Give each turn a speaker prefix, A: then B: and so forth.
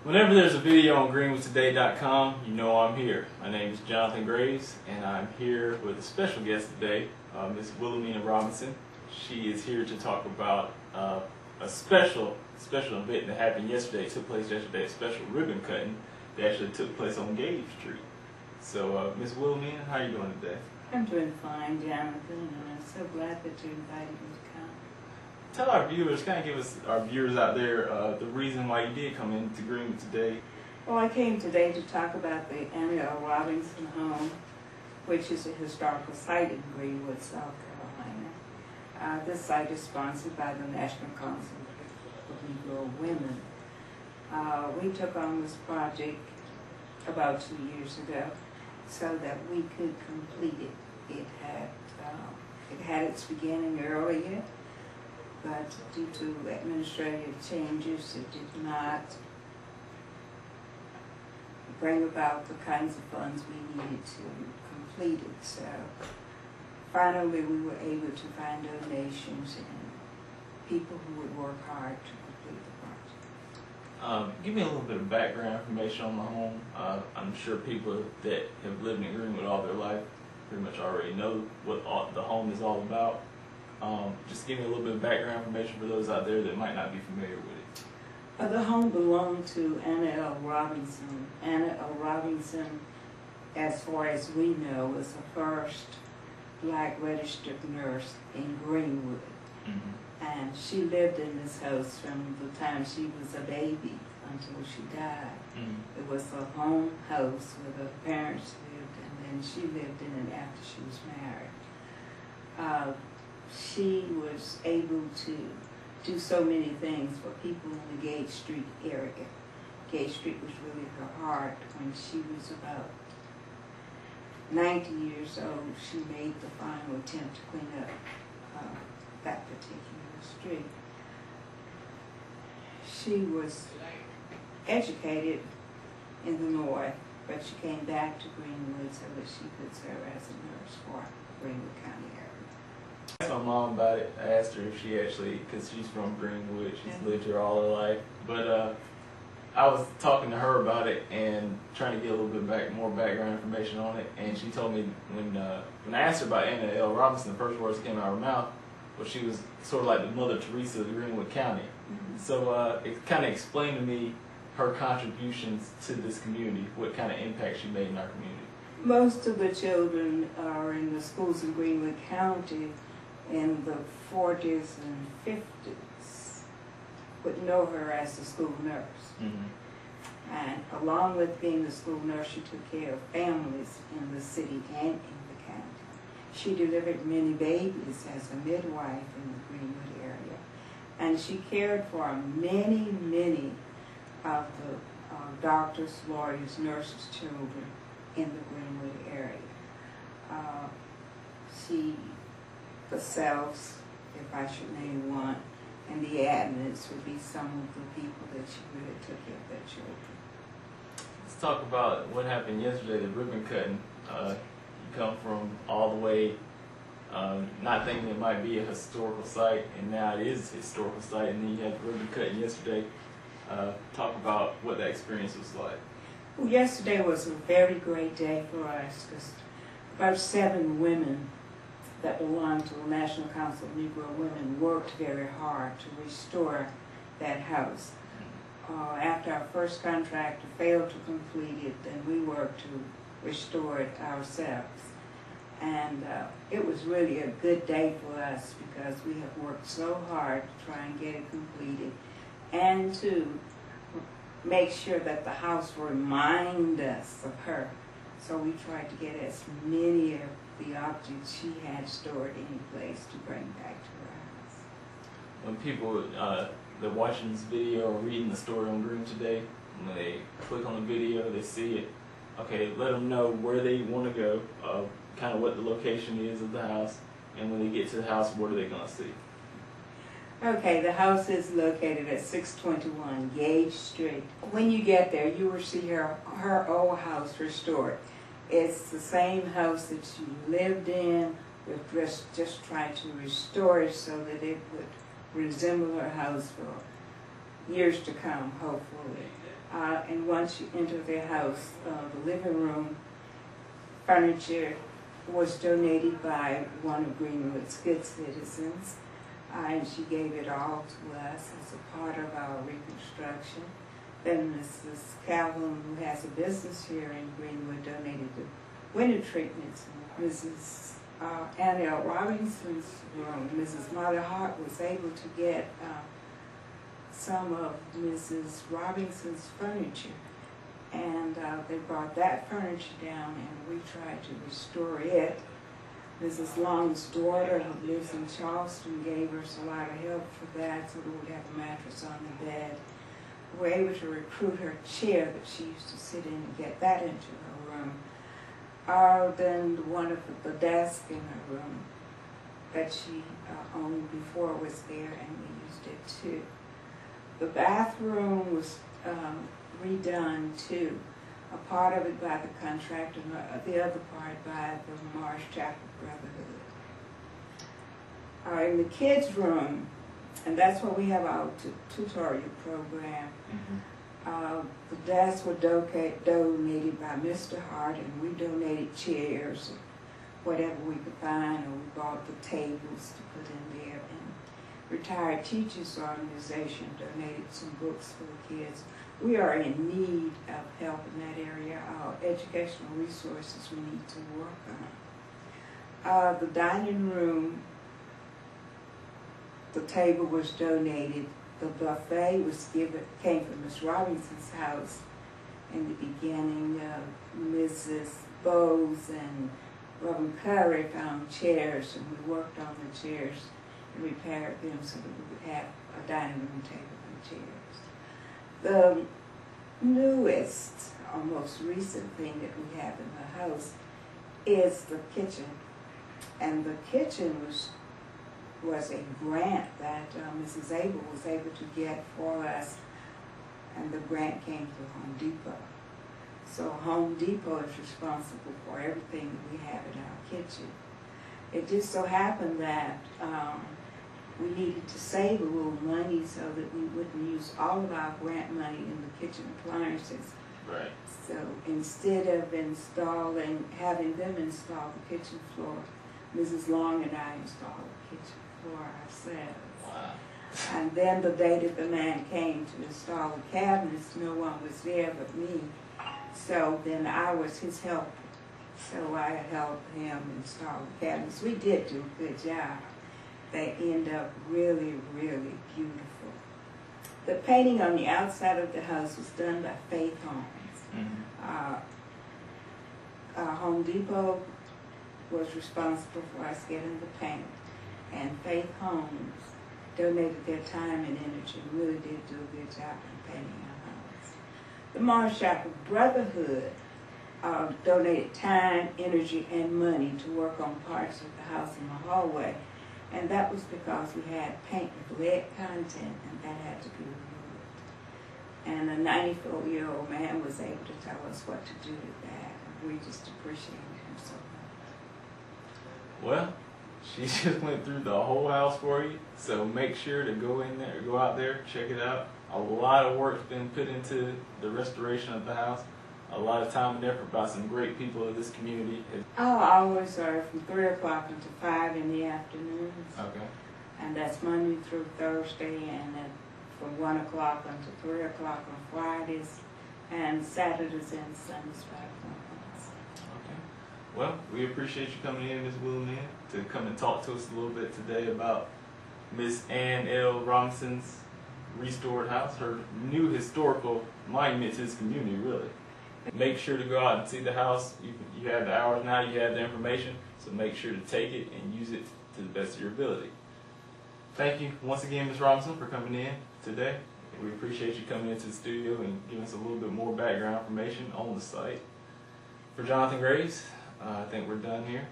A: Whenever there's a video on greenwoodtoday.com, you know I'm here. My name is Jonathan Graves, and I'm here with a special guest today, Ms. Wilhelmina Robinson. She is here to talk about a special event that happened yesterday. It took place yesterday, a special ribbon cutting that actually took place on Gage Street. So, Ms. Wilhelmina, how are you doing today?
B: I'm doing fine, Jonathan, and I'm so glad that you invited me to come.
A: Tell our viewers, kind of give us, our viewers out there, the reason why you did come into Greenwood today.
B: Well, I came today to talk about the Anna L. Robinson home, which is a historical site in Greenwood, South Carolina. This site is sponsored by the National Council of Negro Women. We took on this project about 2 years ago so that we could complete it. It had its beginning earlier, but due to administrative changes, it did not bring about the kinds of funds we needed to complete it. So finally we were able to find donations and people who would work hard to complete the project.
A: Give me a little bit of background information on the home. I'm sure people that have lived in Greenwood all their life pretty much already know what the home is all about. Just give me a little bit of background information for those out there that might not be familiar with it.
B: The home belonged to Anna L. Robinson. Anna L. Robinson, as far as we know, was the first black registered nurse in Greenwood. Mm-hmm. And she lived in this house from the time she was a baby until she died. Mm-hmm. It was a home house where the parents lived, and then she lived in it after she was married. She was able to do so many things for people in the Gage Street area. Gage Street was really her heart. When she was about 90 years old, she made the final attempt to clean up that particular street. She was educated in the north, but she came back to Greenwood so that she could serve as a nurse for Greenwood County area.
A: I asked my mom about it. I asked her if she actually, because she's from Greenwood, she's lived here all her life. But I was talking to her about it and trying to get a little bit more background information on it. And she told me when I asked her about Anna L. Robinson, the first words that came out of her mouth was she was sort of like the Mother Teresa of Greenwood County. Mm-hmm. So it kind of explained to me her contributions to this community, what kind of impact she made in our community.
B: Most of the children are in the schools in Greenwood County in the 40s and 50s would know her as the school nurse. Mm-hmm. And along with being the school nurse, she took care of families in the city and in the county. She delivered many babies as a midwife in the Greenwood area. And she cared for many of the doctors, lawyers, nurses' children in the Greenwood area. The Selfs, if I should name one, and the admins would be some of the people that she really took care of their children.
A: Let's talk about what happened yesterday, the ribbon cutting. You come from all the way, not thinking it might be a historical site, and now it is a historical site, and then you had the ribbon cutting yesterday. Talk about what that experience was like.
B: Well, yesterday was a very great day for us because about 7 women that belonged to the National Council of Negro Women worked very hard to restore that house. After our first contractor failed to complete it, then we worked to restore it ourselves. And it was really a good day for us because we have worked so hard to try and get it completed and to make sure that the house remind us of her. So we tried to get as many of the objects she had stored any place to bring back to her house.
A: When people they're watching this video or reading the story on Greenwood Today, when they click on the video, they see it. Okay, let them know where they want to go, kind of what the location is of the house, and when they get to the house, what are they going to see?
B: Okay, the house is located at 621 Gage Street. When you get there, you will see her old house restored. It's the same house that she lived in. We've just tried to restore it so that it would resemble her house for years to come, hopefully. And once you enter their house, the living room furniture was donated by one of Greenwood's good citizens, and she gave it all to us as a part of our reconstruction. Then Mrs. Calhoun, who has a business here in Greenwood, donated the winter treatments. Mrs. Annie L. Robinson's room, Mrs. Mother Hart was able to get some of Mrs. Robinson's furniture, and they brought that furniture down, and we tried to restore it. Mrs. Long's daughter, who lives in Charleston, gave us a lot of help for that, so we would have a mattress on the bed. We were able to recruit her chair that she used to sit in and get that into her room. Then one of the desk in her room that she owned before was there, and we used it too. The bathroom was redone too. A part of it by the contractor, and the other part by the Marsh Chapel Brotherhood. In the kids' room, and that's where we have our tutorial program. The desks were donated by Mr. Hart, and we donated chairs, whatever we could find, or we bought the tables to put in there. And Retired Teachers Organization donated some books for the kids. We are in need of help in that area. Our educational resources we need to work on. The dining room, the table was donated. The buffet came from Miss Robinson's house in the beginning. Mrs. Bowes and Reverend Curry found chairs, and we worked on the chairs and repaired them so that we would have a dining room table and chairs. The newest or most recent thing that we have in the house is the kitchen. And the kitchen was a grant that Mrs. Abel was able to get for us, and the grant came through Home Depot. So Home Depot is responsible for everything that we have in our kitchen. It just so happened that we needed to save a little money so that we wouldn't use all of our grant money in the kitchen appliances.
A: Right.
B: So instead of having them install the kitchen floor, Mrs. Long and I installed the kitchen floor ourselves.
A: Wow.
B: And then the day that the man came to install the cabinets, no one was there but me. So then I was his helper. So I helped him install the cabinets. We did do a good job. They end up really, really beautiful. The painting on the outside of the house was done by Faith Holmes. Home Depot was responsible for us getting the paint, and Faith Holmes donated their time and energy and really did do a good job in painting our house. The Marsh Chapel Brotherhood donated time, energy, and money to work on parts of the house in the hallway. And that was because we had paint with lead content, and that had to be removed. And a 94-year-old man was able to tell us what to do with that, and we just appreciated him so much.
A: Well, she just went through the whole house for you, so make sure to go out there, check it out. A lot of work's been put into the restoration of the house. A lot of time and effort by some great people of this community.
B: Our hours are from 3 o'clock until 5 in the afternoons.
A: Okay.
B: And that's Monday through Thursday, and from 1 o'clock until 3 o'clock on Fridays, and Saturdays and Sundays 5 o'clock.
A: Okay. Well, we appreciate you coming in, Ms. William, to come and talk to us a little bit today about Miss Ann L. Robinson's restored house, her new historical monument to this community, really. Make sure to go out and see the house. You have the hours now, you have the information, so make sure to take it and use it to the best of your ability. Thank you once again, Ms. Robinson, for coming in today. We appreciate you coming into the studio and giving us a little bit more background information on the site. For Jonathan Graves, I think we're done here.